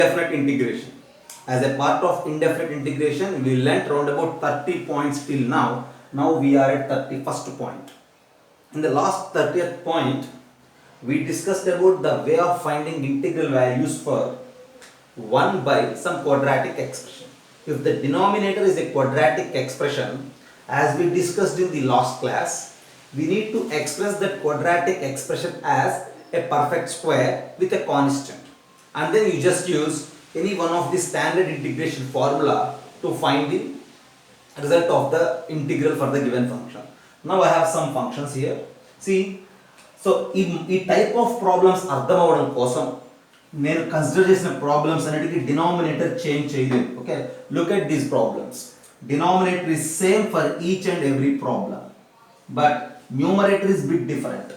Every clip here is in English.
indefinite integration. As a part of indefinite integration, we learnt around about 30 points till now. Now we are at 31st point. In the last 30th point, we discussed about the way of finding integral values for 1 by some quadratic expression. If the denominator is a quadratic expression, as we discussed in the last class, we need to express that quadratic expression as a perfect square with a constant. And then you just use any one of the standard integration formula to find the result of the integral for the given function. Now I have some functions here. See, so ఈ type of problems అర్థం అవ్వడం కోసం నేను consider చేసిన problems అన్నిటికీ denominator change చేయలేదు. Okay, look at these problems. Denominator is same for each and every problem, but numerator is bit different.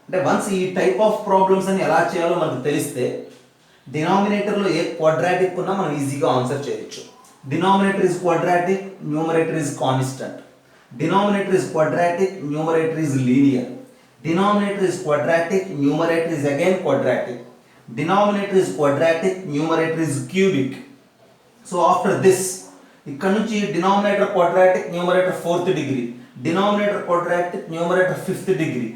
అంటే once ఈ టైప్ ఆఫ్ ప్రాబ్లమ్స్ అని ఎలా చేయాలో మనకు తెలిస్తే డినామినేటర్లో ఏ క్వాడ్రాటిక్ ఉన్నా మనం ఈజీగా ఆన్సర్ చేయొచ్చు. Denominator is quadratic, numerator is constant. Denominator is quadratic, numerator is linear. Denominator is quadratic, numerator is again quadratic. Denominator is quadratic, numerator is cubic. So after this, ikkada nunchi denominator quadratic, numerator 4th degree, denominator quadratic, numerator 5th degree.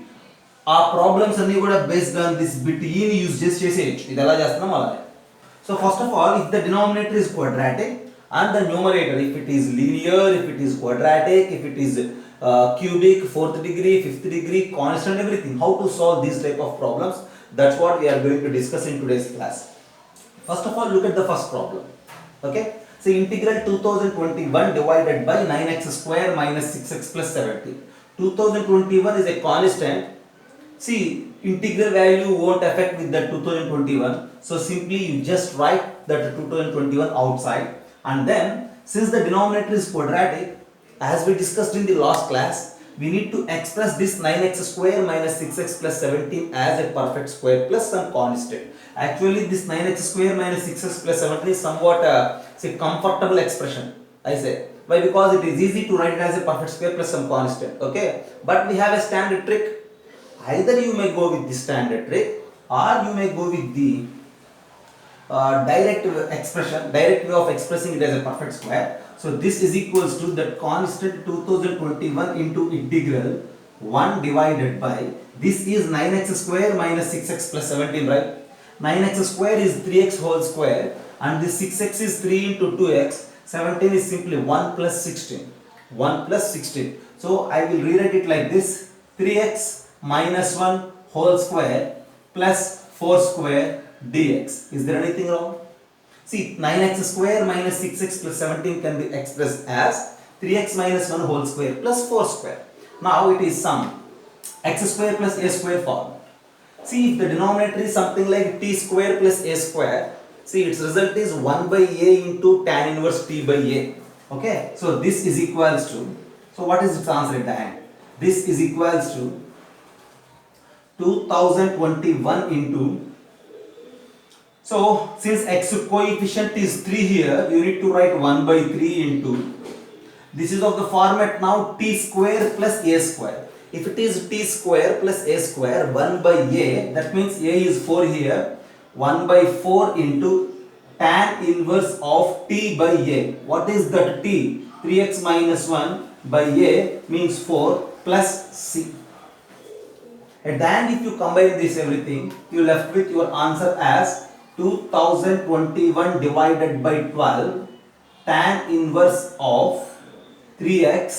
Our problems anni kuda based on this bit e ni use cheseyochu. Idi ela chestunam alane. So first of all, if the denominator is quadratic and the numerator, if it is linear, if it is quadratic, if it is cubic, 4th degree, 5th degree, constant, everything. How to solve these type of problems? That's what we are going to discuss in today's class. First of all, look at the first problem. Okay, so integral 2021 divided by 9x square minus 6x plus 70. 2021 is a constant. See, integral value won't affect with the 2021, so simply you just write that 2021 outside, and then since the denominator is quadratic, as we discussed in the last class, we need to express this 9x square minus 6x plus 17 as a perfect square plus some constant. Actually, this 9x square minus 6x plus 17 is somewhat say comfortable expression. I say why? Because it is easy to write it as a perfect square plus some constant. Okay, but we have a standard trick. Either you may go with the standard trick or you may go with the direct way of expressing it as a perfect square. So this is equals to that constant 2021 into integral 1 divided by, this is 9x square minus 6x plus 17, right? 9x square is 3x whole square and this 6x is 3 into 2x, 17 is simply 1 plus 16. 1 plus 16. So I will rewrite it like this: 3x minus 1 whole square plus 4 square dx. Is there anything wrong? See, 9x square minus 6x plus 17 can be expressed as 3x minus 1 whole square plus 4 square. Now it is sum x square plus a square form. See, if the denominator is something like t square plus a square, see its result is 1 by a into tan inverse t by a. Okay, so this is equals to, so what is its answer at the end? This is equals to 2021 into, so since x coefficient is 3 here, you need to write 1 by 3 into, this is of the format now t square plus a square. If it is t square plus a square, 1 by a, that means a is 4 here, 1 by 4 into tan inverse of t by a. What is that t? 3x minus 1 by a means 4 plus c. At the end, if you combine this everything, you left with your answer as 2021 divided by 12 tan inverse of 3x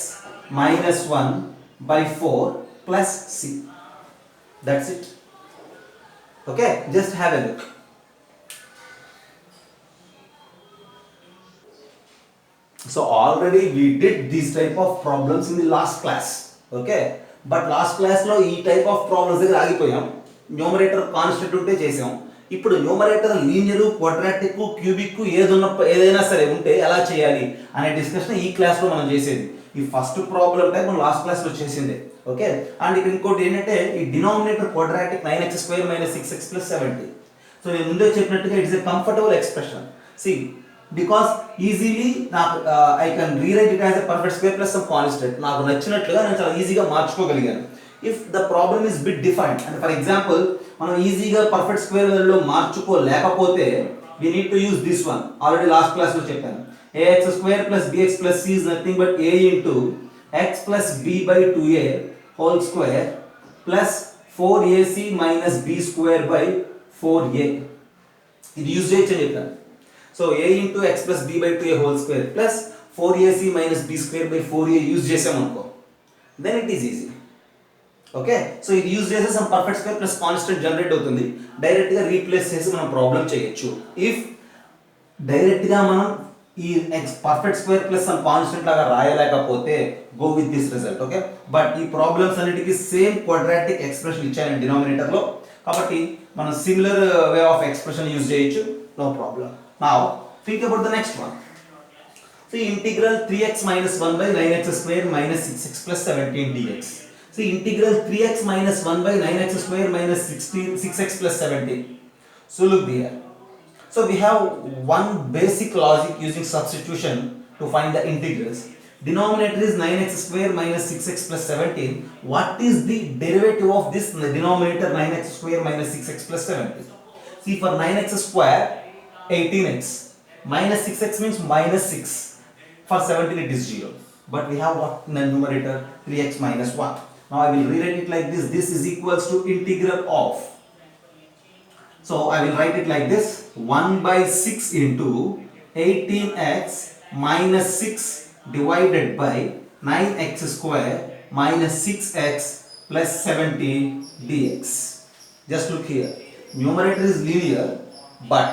minus 1 by 4 plus c. That's it. Okay, just have a look. So already we did this type of problems in the last class. Okay, but last class lo ee type of problems దగ్గర ఆగిపోయాం. Numerator constant ఉంటే చేసాం. ఇప్పుడు numerator linear, quadratic, cubic ఏదైనా సరే ఉంటే ఎలా చేయాలి అనే డిస్కషన్ ఈ క్లాస్లో మనం చేసేది. ఈ ఫస్ట్ ప్రాబ్లం టైప్ మనం లాస్ట్ క్లాస్లో చేసిందే. ఓకే, అండ్ ఇక్కడ ఇంకోటి ఏంటంటే ఈ denominator quadratic 9x square minus 6x plus 70. So నేను ముందే చెప్పినట్టుగా it's a comfortable expression. See because easily నాకు I can rewrite it as a perfect square plus some constant. నాకు నచ్చినట్లుగా నేను చాలా ఈజీగా మార్చుకోగలిగాను. If the problem is bit defined, అంటే ఫర్ ఎగ్జాంపుల్ మనం ఈజీగా పర్ఫెక్ట్ స్క్వేర్ లో మార్చుకోలేకపోతే we need to use this one. Already last class lo cheppanu. Ax square plus bx plus c is nothing but a into x plus b by 2a whole square plus 4ac minus b square by 4a. ఇది use చేయొచ్చు అని చెప్పాను. So a into x plus b by 2a whole square plus 4ac minus b square by 4a use చేసామనుకో, then it is easy. Okay, so ఇది use చేస్తే some perfect square plus constant generate అవుతుంది. Direct గా replace చేసి మనం problem చేయొచ్చు. If direct గా మనం ఈ perfect square plus some constant లాగా రాయలేకపోతే go with this result. Okay, but ఈ ప్రాబ్లమ్స్ అన్నిటికీ సేమ్ క్వాడ్రాటిక్ ఎక్స్ప్రెషన్ ఇచ్చాను డినామినేటర్ లో, కాబట్టి మనం similar way of expression use చేయొచ్చు, no problem. Now think about the next one. So integral 3x minus 1 by 9x square minus 6x plus 17 dx. So integral 3x minus 1 by 9x square minus 6x plus 17. So look here. So we have one basic logic using substitution to find the integrals. Denominator is 9x square minus 6x plus 17. What is the derivative of this denominator 9x square minus 6x plus 17? See, for 9x square 18x minus 6x means minus 6. For 17 it is 0. But we have what in the numerator? 3x minus 1. Now I will rewrite it like this. This is equals to integral of. So I will write it like this. 1 by 6 into 18x minus 6 divided by 9x square minus 6x plus 70 dx. Just look here. Numerator is linear, but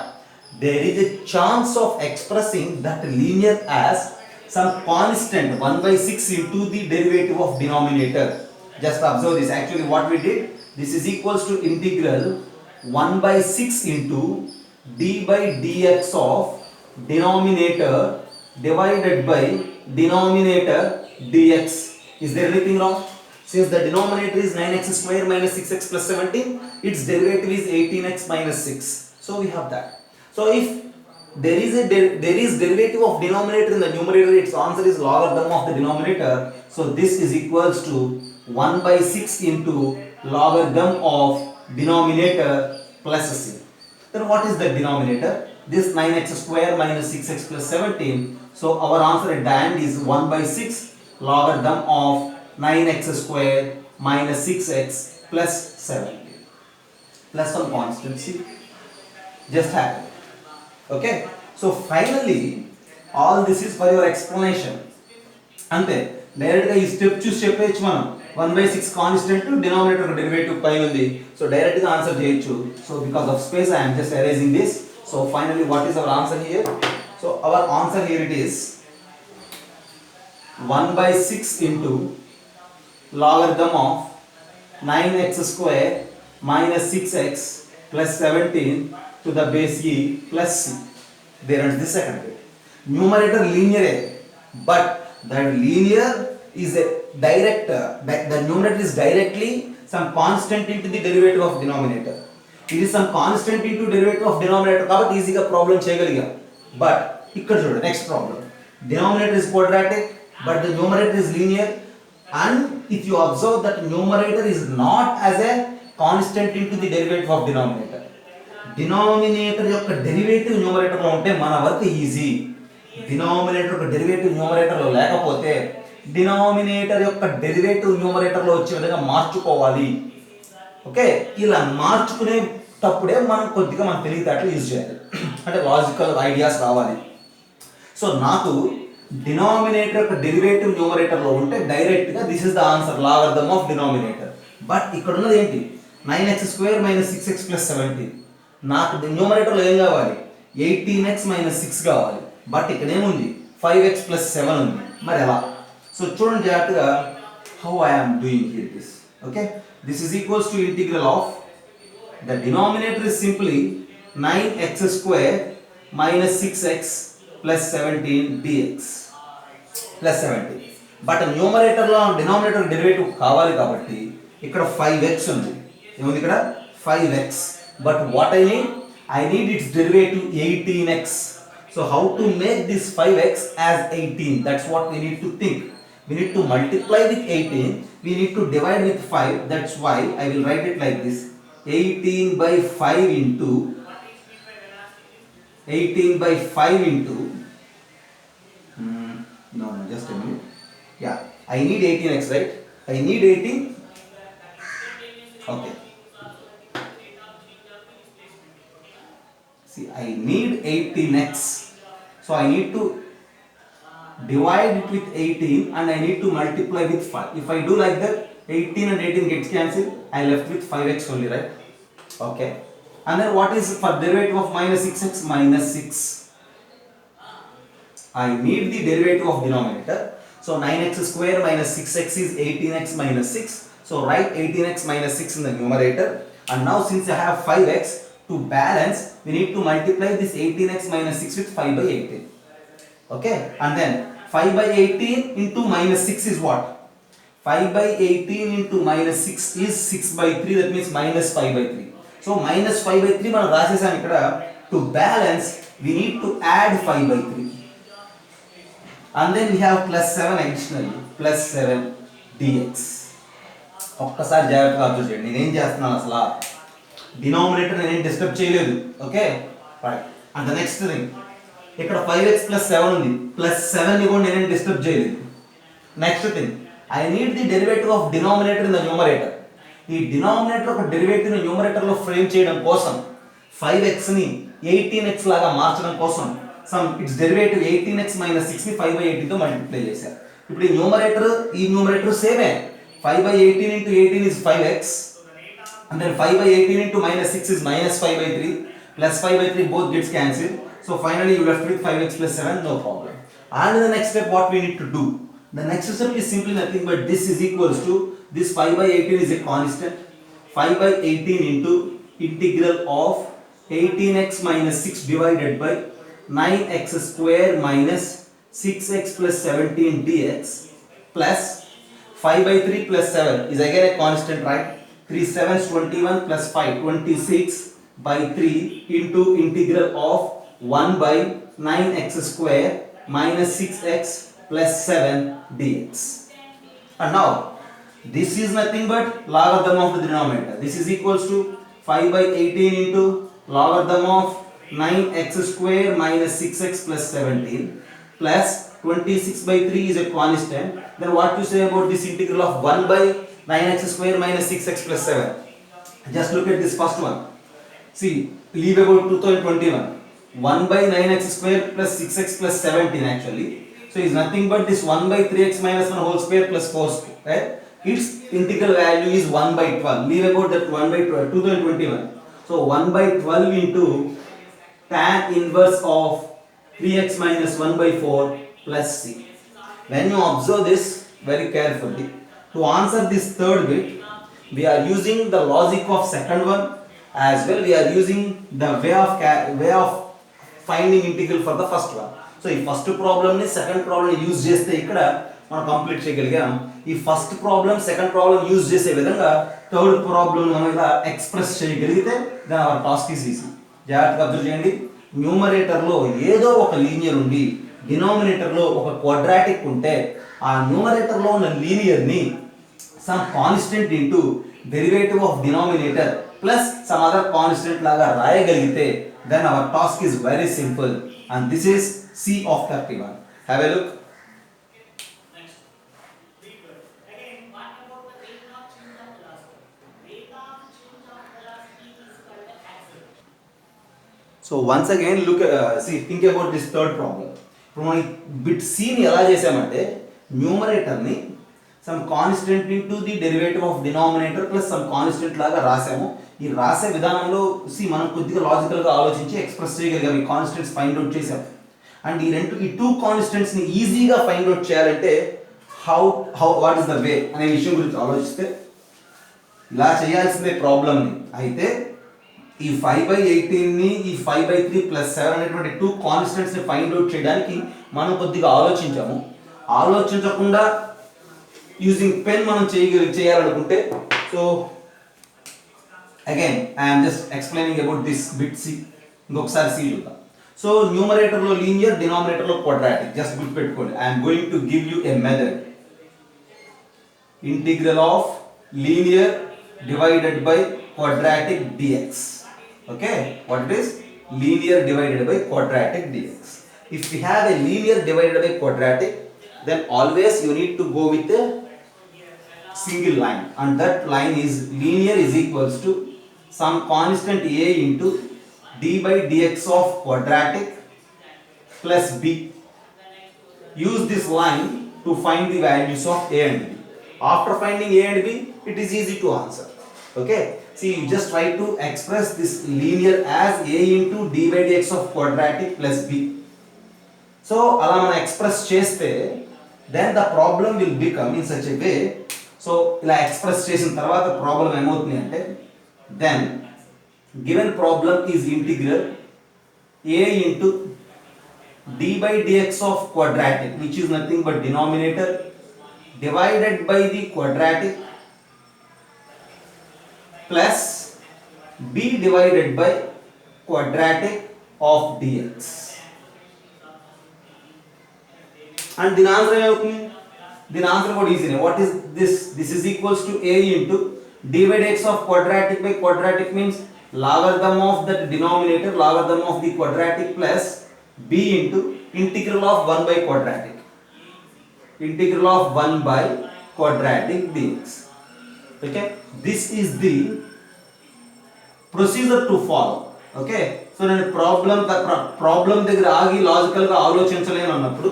there is a chance of expressing that linear as some constant 1 by 6 into the derivative of denominator. Just observe this. Actually what we did, this is equals to integral 1 by 6 into d by dx of denominator divided by denominator dx. Is there anything wrong? Since the denominator is 9x square minus 6x plus 17, its derivative is 18x minus 6. So we have that. So if there is derivative of denominator in the numerator, its answer is logarithm of the denominator. So this is equals to 1 by 6 into logarithm of denominator plus c. Then what is the denominator? This 9x square minus 6x plus 17. So our answer at the end is 1 by 6 logarithm of 9x square minus 6x plus 17. Plus some constant c. Just happened. Okay. So finally all this is for your explanation. అంతే, direct గా ఈ step చూసి చెప్పేయచ్చు మనం. 1 by 6 constant, denominator derivative పైన ఉంది, so direct గా answer చేయొచ్చు. So because of space I am just erasing this. So finally what is our answer here? So our answer here it is 1 by 6 into logarithm of 9x square minus 6x plus 17 to the base e plus c. There is the second bit. Numerator linear, but that linear is a direct, the numerator is directly some constant into the derivative of denominator. It is some constant into derivative of denominator, కాబట్టి ఈజీగా problem చేయగలిగాం. But ఇక్కడ చూడండి, next problem. Denominator is quadratic, but the numerator is linear, and if you observe that numerator is not as a constant into the derivative of denominator. Denominator యొక్క derivative numerator లో ఉంటే మన work easy. Denominator యొక్క derivative numerator లో లేకపోతే denominator యొక్క derivative numerator లో వచ్చే విధంగా మార్చుకోవాలి. ఓకే, ఇలా మార్చుకునేటప్పుడే మనం కొద్దిగా మన తెలివితేటలు యూజ్ చేయాలి, అంటే లాజికల్ ఐడియాస్ రావాలి. సో నాకు డినామినేటర్ యొక్క డెరివేటివ్ న్యూమరేటర్ లో ఉంటే డైరెక్ట్ గా this is the answer, logarithm of denominator. But ఇక్కడ ఉన్నది ఏంటి? 9x square minus 6x plus 17. నాకు న్యూమరేటర్ లో ఏం కావాలి? 18x మైనస్ 6 కావాలి. బట్ ఇక్కడ ఏముంది? 5x ప్లస్ 7 ఉంది. మరి ఎలా? సో చూడండి జాగ్రత్తగా, how I am doing here this. Okay, this is equals to integral of the denominator is simply 9x square minus 6x plus 17 dx plus 17. But numerator లో denominator derivative కావాలి కాబట్టి ఇక్కడ 5x ఉంది. ఏముంది ఇక్కడ? 5x. But what I need its derivative 18x. So how to make this 5x as 18? That's what we need to think. We need to multiply with 18. We need to divide with 5. That's why I will write it like this. 18 by 5 into 18 by 5 into no, just a minute. Yeah, I need 18x, right? I need 18. Okay. See, I need 18x. So I need to divide it with 18 and I need to multiply with 5. If I do like that, 18 and 18 gets cancelled. I left with 5x only, right? Okay. And then what is for derivative of minus 6x? Minus 6. I need the derivative of denominator. So 9x square minus 6x is 18x minus 6. So write 18x minus 6 in the numerator. And now since I have 5x, to balance, we need to multiply this 18x minus 6 with 5 by 18. Okay. And then 5 by 18 into minus 6 is what? 5 by 18 into minus 6 is 6 by 3. That means minus 5 by 3. So minus 5 by 3 మనం రాసేసాం ఇక్కడ. To balance, we need to add 5 by 3. And then we have plus 7 additionally. Plus 7 dx. ఒక్కసారి జాగ్రత్తగా observe చేయండి. నేనేం చేస్తున్నాను అసలు? Denominator నేనేం disturb చేయలేదు. Okay right. And the next thing, ఇక్కడ 5x plus 7 ఉంది. ప్లస్ 7 ని కూడా నేనేం డిస్టర్బ్ చేయలేదు. Next thing, I need the derivative of denominator in the numerator. ఈ డినామినేటర్ ఒక డెరివేటివ్ ని న్యూమరేటర్ లో ఫ్రేమ్ చేయడం కోసం 5x ని 18x లాగా మార్చడం కోసం ఇట్స్ డెరివేటివ్ 18x minus 6 ని 5 by 18 తో మల్టిప్లై చేశారు. ఇప్పుడు ఈ న్యూమరేటర్ సేమే. 5 by 18 into 18 is 5x. And then 5 by 18 into minus 6 is minus 5 by 3. Plus 5 by 3 both gets cancelled. So finally you left with 5x plus 7, no problem. And in the next step what we need to do? The next step is simply nothing but this is equals to, this 5 by 18 is a constant. 5 by 18 into integral of 18x minus 6 divided by 9x square minus 6x plus 17 dx plus 5 by 3 plus 7 is again a constant, right? 3 7s 21 plus 5 26 by 3 into integral of 1 by 9x square minus 6x plus 7 dx. And now this is nothing but logarithm of the denominator. This is equals to 5 by 18 into logarithm of 9x square minus 6x plus 17 plus 26 by 3 is a constant. Then what to say about this integral of 1 by 9x square minus 6x plus 7? Just look at this first one. See, leave about 2021. 1 by 9x square plus 6x plus 17 actually. So it's nothing but this 1 by 3x minus 1 whole square plus 4 square. Right? Its integral value is 1 by 12. Leave about that 1 by 12, 2021. So 1 by 12 into tan inverse of 3x minus 1 by 4 plus c. When you observe this very carefully, to answer this third bit, we are using the logic of second one as well. We are using the way of finding integral for the first one. So ఈ first problem ని second problem use చేస్తే ఇక్కడ మనం complete చేయగలిగాం. ఈ first problem second problem use చేసే విధంగా third problem మనం ఇలా ఎక్స్ప్రెస్ చేయగలిగితే then our task is easy. జాగ్రత్తగా అబ్జర్వ్ చేయండి. న్యూమరేటర్ లో ఏదో ఒక లీనియర్ ఉండి డినామినేటర్ లో ఒక క్వాడ్రాటిక్ ఉంటే ఆ న్యూమరేటర్ లో ఉన్న లీనియర్ ని some constant into derivative of denominator plus some other constant లాగా రాయగలిగితే then our task is very simple, and this is C of 31. Have a look. So once again look think about this third problem. ఇప్పుడు మనం bit C ని ఎలా చేసామంటే numerator ని some constant into the derivative of denominator plus some constant లాగా రాసాము. ఈ రాసే విధానంలో మనం కొద్దిగా లాజికల్ గా ఆలోచించి ఎక్స్ప్రెస్ చేయగలిగాం. ఈ కాన్స్టెంట్స్ ఫైండ్ అవుట్ చేసాం. అండ్ ఈ టూ కాన్స్టెంట్స్ ని ఈజీగా ఫైండ్ అవుట్ చేయాలంటే వాట్ ఇస్ ద వే అనే విషయం గురించి ఆలోచిస్తే ఇలా చేయాల్సిందే ప్రాబ్లమ్ ని. అయితే ఈ 5 by 18 ని ఈ 5 by 3 plus 7 అనేటువంటి టూ కాన్స్టెంట్స్ ని ఫైండ్ అవుట్ చేయడానికి మనం కొద్దిగా ఆలోచించాము. ఆలోచించకుండా యూజింగ్ పెన్ మనం చేయాలనుకుంటే so again I'm just explaining about this bit C. ఇంకొకసారి సి చూద్దాం. సో న్యూమరేటర్ లో లీనియర్, డినామినేటర్ లో క్వాడ్రాటిక్. జస్ట్ గుర్తుపెట్టుకోండి. I'm going to give you a method. Integral of linear divided by quadratic dx. Okay, what it is? linear divided by quadratic dx. If we have a linear divided by quadratic, then always you need to go with a single line, and that line is linear is equals to some constant a into d by dx of quadratic plus b. Use this line to find the values of a and b. After finding a and b, it is easy to answer. Okay, see, you just try to express this linear as a into d by dx of quadratic plus b. So అలా మనం express చేస్తే then the problem will become in such a way. So ఇలా express చేసిన తర్వాత problem ఏమవుతుంది అంటే, then given problem is integral a into d by dx of quadratic, which is nothing but denominator, divided by the quadratic plus b divided by quadratic of dx. And the answer ఏమవుతుంది? The answer what is in what is this? This is equals to a into d by dx of quadratic by quadratic means logarithm of the denominator, logarithm of the quadratic plus b into integral of 1 by quadratic, integral of 1 by quadratic dx. Okay, this is the procedure to follow. Okay, so నేను problem దగ్గర ఆగి logical గా ఆలోచించలేను అన్నప్పుడు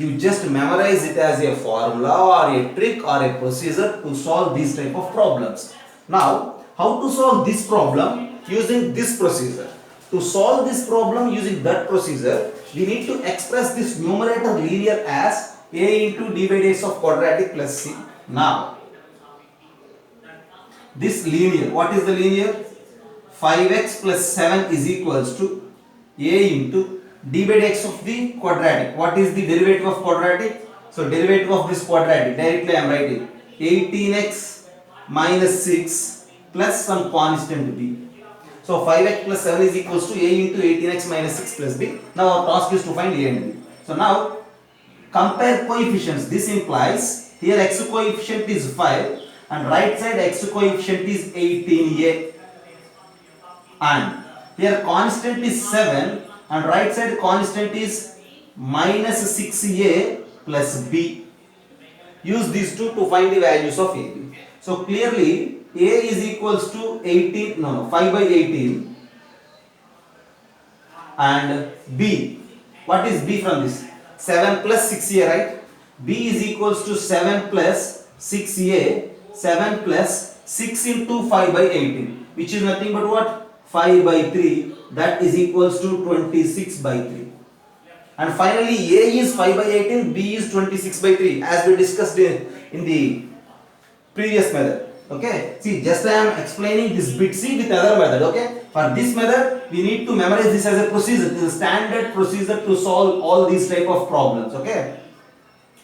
you just memorize it as a formula or a trick or a procedure to solve these type of problems. Now, how to solve this problem using this procedure? To solve this problem using that procedure, we need to express this numerator linear as a into d by dx of quadratic plus c. Now, this linear, what is the linear? 5x plus 7 is equals to a into d by dx of the quadratic. What is the derivative of quadratic? So derivative of this quadratic, directly I am writing 18x minus 6 plus some constant b. So 5x plus 7 is equals to a into 18x minus 6 plus b. Now our task is to find a and b. So now compare coefficients. This implies here x coefficient is 5 and right side x coefficient is 18a, and here constant is 7 and right side constant is minus 6a plus b. Use these two to find the values of a. So clearly a is equals to 5 by 18 and b, what is b from this? 7 plus 6a, right? b is equals to 7 plus 6a, 7 plus 6 into 5 by 18, which is nothing but what? 5 by 3, that is equals to 26 by 3. And finally a is 5 by 18, b is 26 by 3, as we discussed in the previous method. Okay, see, just I am explaining this bit C with other method. Okay, for this method we need to memorize this as a procedure. This is a standard procedure to solve all these type of problems. Okay,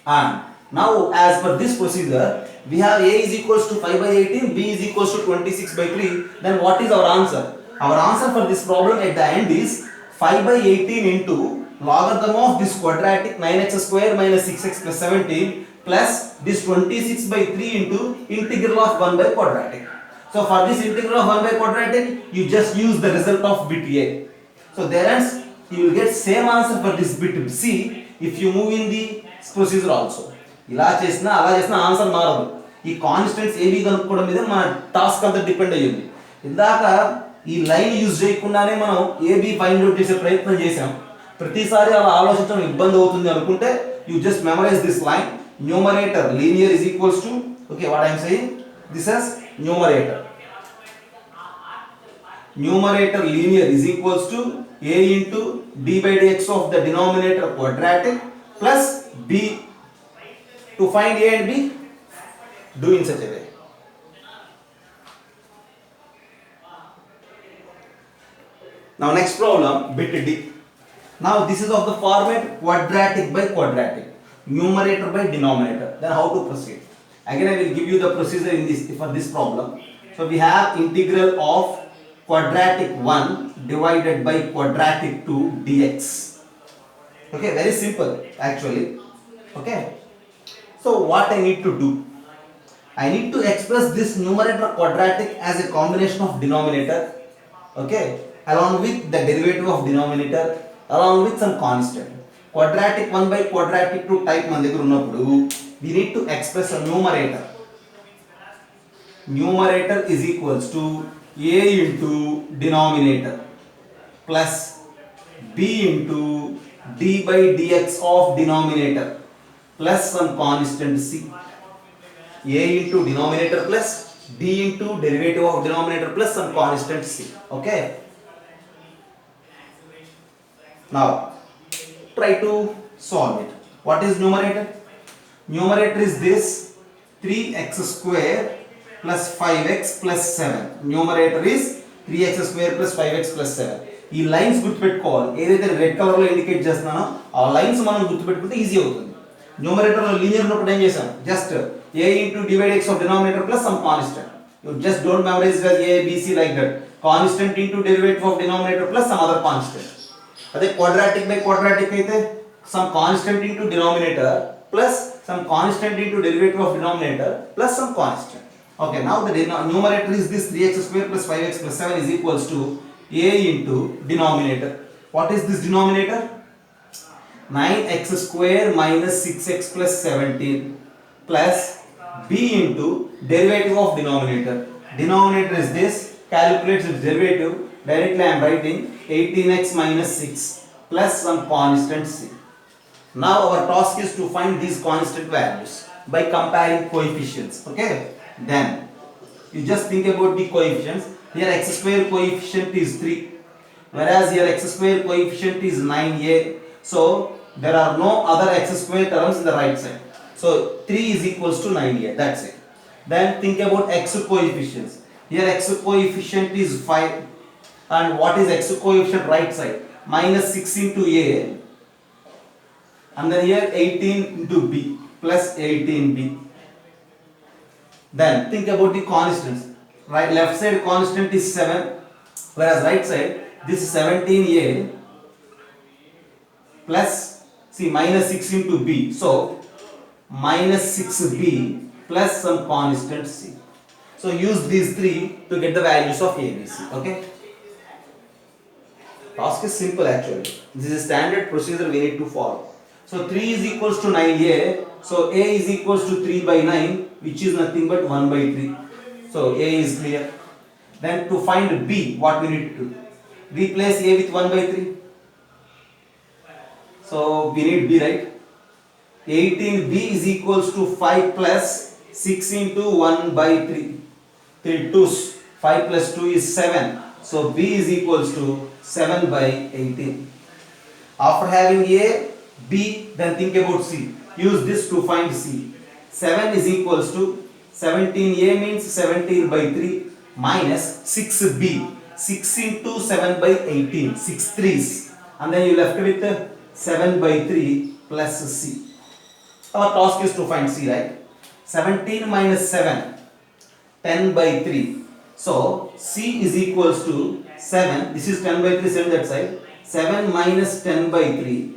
and now as per this procedure we have a is equals to 5 by 18, b is equals to 26 by 3. Then what is our answer? Our answer for this problem at the end is 5 by 18 into logarithm of this quadratic 9x square minus 6x plus 17 plus this 26 by 3 into integral of 1 by quadratic. So for this integral of 1 by quadratic, you just use the result of bit a. So therein you will get same answer for this bit c if you move in the procedure also. ఇలా చేసినా అలా చేసినా answer మారదు. ఈ constants ఏవి కనుక్కోవడం మీద మన టాస్క్ అంతా డిపెండ్ అయ్యింది. ఇందాక ఈ లైన్ యూజ్ చేయకుండానే మనం ఏబి ఫైండ్ అవుట్ చేసే ప్రయత్నం చేసాం. ప్రతిసారి అలా ఆలోచించడం ఇబ్బంది అవుతుంది అనుకుంటే you just memorize this line. Numerator linear is equals to, okay, what I'm saying, this as numerator. Numerator linear is equals to a into d by dx of the denominator quadratic plus b. To find a and b, do in such a way. Now next problem, bit d. Now this is of the format quadratic by quadratic, numerator by denominator. Then how to proceed? Again I will give you the procedure in this for this problem. So we have integral of quadratic 1 divided by quadratic 2 dx. Okay, very simple actually. Okay, so what I need to do? I need to express this numerator quadratic as a combination of denominator, okay, along with the derivative of denominator along with some constant. Quadratic 1 by quadratic 2 type మన దగ్గర ఉన్నప్పుడు we need to express a numerator. Numerator is equals to a into denominator plus b into d by dx of denominator plus some constant c. A into denominator plus d into derivative of denominator plus some constant c. Okay. Now try to solve it. What is numerator? Numerator is this 3x square plus 5x plus 7. Numerator is 3x square plus 5x plus 7. ఈ lines గుర్తుపెట్టుకోవాలి. ఏదైతే red colour లో indicate చేస్తున్నానో ఆ lines మనం గుర్తుపెట్టుకుంటే easy అవుతుంది. Numerator లో లీనియర్ ఉన్నప్పుడు ఏం చేసాం? Just a into divide x of denominator plus some constant. You just don't memorize it as a b c like that. Constant into derivative of denominator plus some other constant. అదే quadratic by quadratic అయితే some constant into denominator plus some constant into derivative of denominator plus some constant. Okay, now the numerator is this 3x square plus 5x plus 7 is equals to a into denominator. What is this denominator? 9x square minus 6x plus 17 plus b into derivative of denominator. Denominator is this, calculates its derivative. Directly I am writing 18x minus 6 plus some constant c. Now our task is to find these constant values by comparing coefficients. Okay, then you just think about the coefficients. Here x square coefficient is 3, whereas here x square coefficient is 9a. So there are no other x square terms in the right side. So 3 is equals to 9a. That's it. Then think about x coefficients. Here x coefficient is 5, and what is x coefficient right side? Minus 6 into a, and then here 18 into b plus 18b. Then think about the constants. Right, left side constant is 7, whereas right side this is 17a plus see minus 6 into b. So minus 6b plus some constant c. So use these three to get the values of a, b, c. Okay. Task is simple actually. This is standard procedure we need to follow. So 3 is equals to 9a. So a is equals to 3 by 9, which is nothing but 1 by 3. So a is clear. Then to find b, what we need to do? Replace a with 1 by 3. So we need b, right? 18b is equals to 5 plus 6 into 1 by 3. 3 2's. 5 plus 2 is 7. So b is equals to 7 by 18. After having a, b, then think about c. Use this to find c. 7 is equals to 17a means 17 by 3 minus 6b. 6 into 7 by 18. 6 3's. And then you left with 7 by 3 plus c. Our task is to find c, right? 17 minus 7. 10 by 3. So c is equals to 7. This is 10 by 3, 7 that side. 7 minus 10 by 3.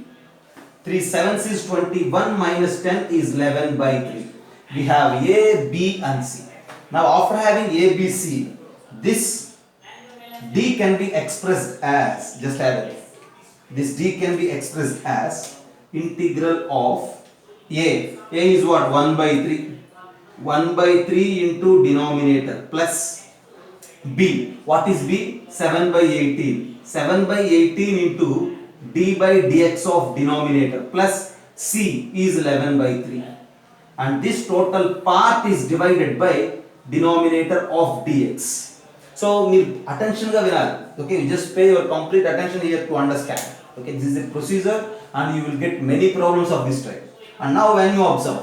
3 7s is 21 minus 10 is 11 by 3. We have a, b and c. Now after having a, b, c, this d can be expressed as, just have it. This d can be expressed as integral of a. A is what? 1 by 3. 1 by 3 into denominator plus b. What is b? 7 by 18. 7 by 18 into d by dx of denominator plus c is 11 by 3. And this total part is divided by denominator of dx. So attention ga vinali. Okay, you just pay your complete attention here to understand. Okay, this is a procedure and you will get many problems of this type. And now when you observe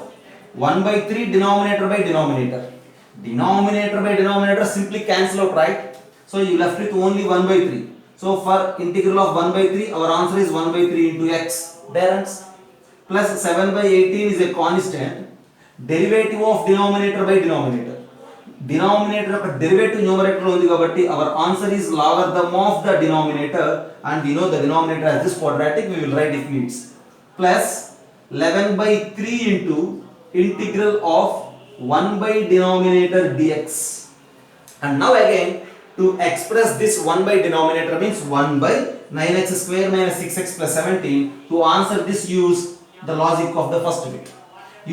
1 by 3 denominator by denominator. Denominator by denominator simply cancel out, right? So you left with only 1 by 3. So for integral of 1 by 3, our answer is 1 by 3 into x. There plus 7 by 18 is a constant. Derivative of denominator by denominator. Denominator derivative numerator undi kabatti our answer is logarithm of the denominator, and we know the denominator as this quadratic, we will write if needs. Plus 11 by 3 into integral of 1 by denominator dx. And now again to to express this 1 by denominator means 1 by 9x square minus 6x plus 17. To answer this, use the logic of the first bit.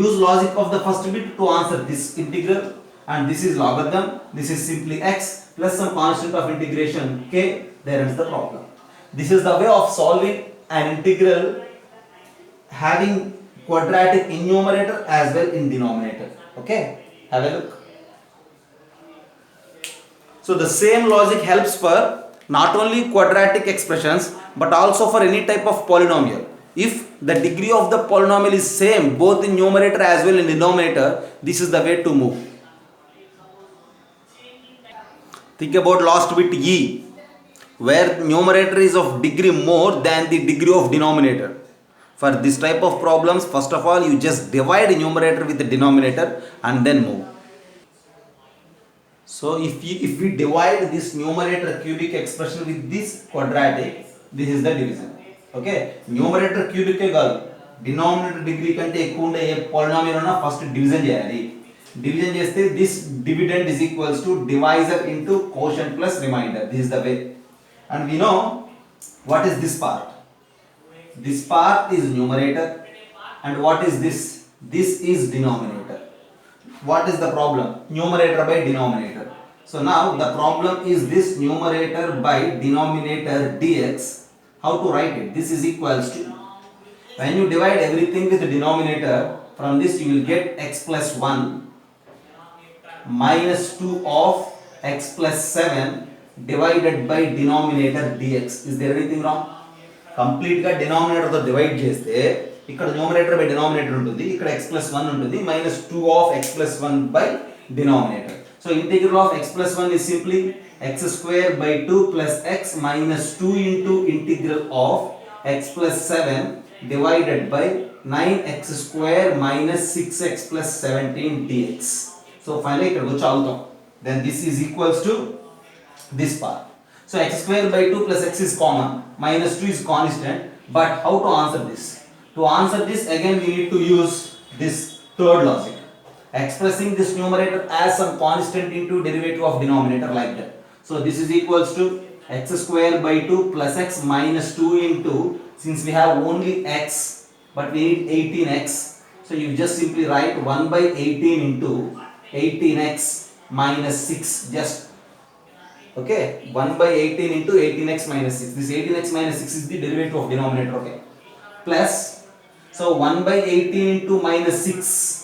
Use logic of the first bit to answer this integral, and this is logarithm, this is simply x plus some constant of integration k. There ends the problem. This is the way of solving an integral having quadratic in numerator as well in denominator. Okay, have a look. So the same logic helps for not only quadratic expressions but also for any type of polynomial. If the degree of the polynomial is same both in numerator as well in denominator, this is the way to move. Think about last bit e, where numerator is of degree more than the degree of denominator. For this type of problems, first of all, you just divide numerator with the denominator and then move. So if we divide this numerator cubic expression with this quadratic, this is the division. Okay, numerator cubic denominator degree kante ekku unde A polynomial una first division cheyali. Division cheste this dividend is equals to divisor into quotient plus remainder. This is the way. And we know what is this part. This part is numerator, and what is this? This is denominator. What is the problem? Numerator by denominator. So now the problem is this numerator by denominator dx. How to write it? This is equals to, when you divide everything with the denominator, from this you will get x plus 1 minus 2 of x plus 7 divided by denominator dx. Is there anything wrong? Complete గా denominator తో divide చేస్తే ఇక్కడ numerator by denominator ఉంటుంది, ఇక్కడ x plus 1 ఉంటుంది, minus 2 of x plus 1 by denominator. So integral of x plus 1 is simply x square by 2 plus x minus 2 into integral of x plus 7 divided by 9x square minus 6x plus 17 dx. So finally ఇక్కడ వచ్చి అవుతాం. Then this is equals to this part. So x square by 2 plus x is common, minus 2 is constant, but how to answer this? To answer this, again we need to use this third logic. Expressing this numerator as some constant into derivative of denominator like that. So this is equals to x square by 2 plus x minus 2 into, since we have only x but we need 18x, so you just simply write 1 by 18 into 18x minus 6, just okay, 1 by 18 into 18x minus 6. This 18x minus 6 is the derivative of denominator, okay, plus, so 1 by 18 into minus 6.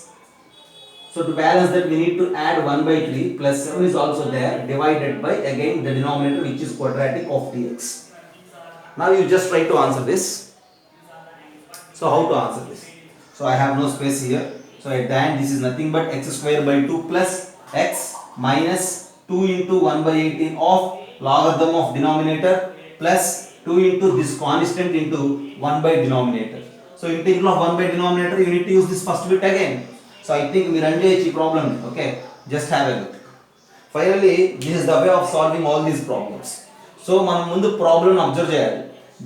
So to balance that we need to add 1 by 3 plus 7 is also there, divided by again the denominator which is quadratic of dx. Now you just try to answer this. So how to answer this? So I have no space here. So at the end this is nothing but x square by 2 plus x minus 2 into 1 by 18 of logarithm of denominator plus 2 into this constant into 1 by denominator. So integral of 1 by denominator, you need to use this first bit again. So I think we run a problem. Okay, just have a look. Finally, this is the way of solving all these problems. So మనం ముందు problem observe చేయాలి.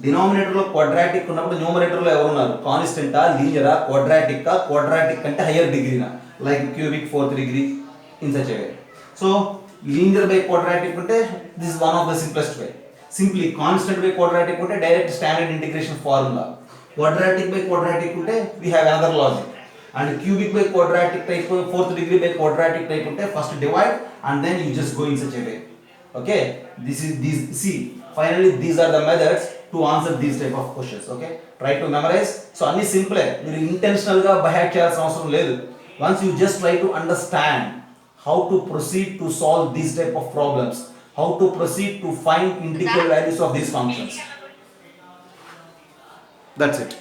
Denominator లో quadratic ఉన్నప్పుడు numerator లో ఎవరు ఉన్నారు? కాన్స్టెంటా, లీనియరా, క్వాడ్రాటిక్ అంటే హైయర్ డిగ్రీనా, like cubic 4th degree in such a way. So linear by quadratic ఉంటే this is one of the simplest way. Simply constant by quadratic ఉంటే direct standard integration formula. Quadratic by quadratic ఉంటే we have another logic. And cubic by quadratic type, 4th degree by quadratic type unte first divide and then you just go in such a way. Okay, this is these, see, finally these are the methods to answer these type of questions. Okay, try to memorize. So anni simple, మీరు intentional గా by heart చేయాల్సిన అవసరం లేదు. Once you just try to understand how to proceed to solve these type of problems, how to proceed to find integral values of these functions, that's it.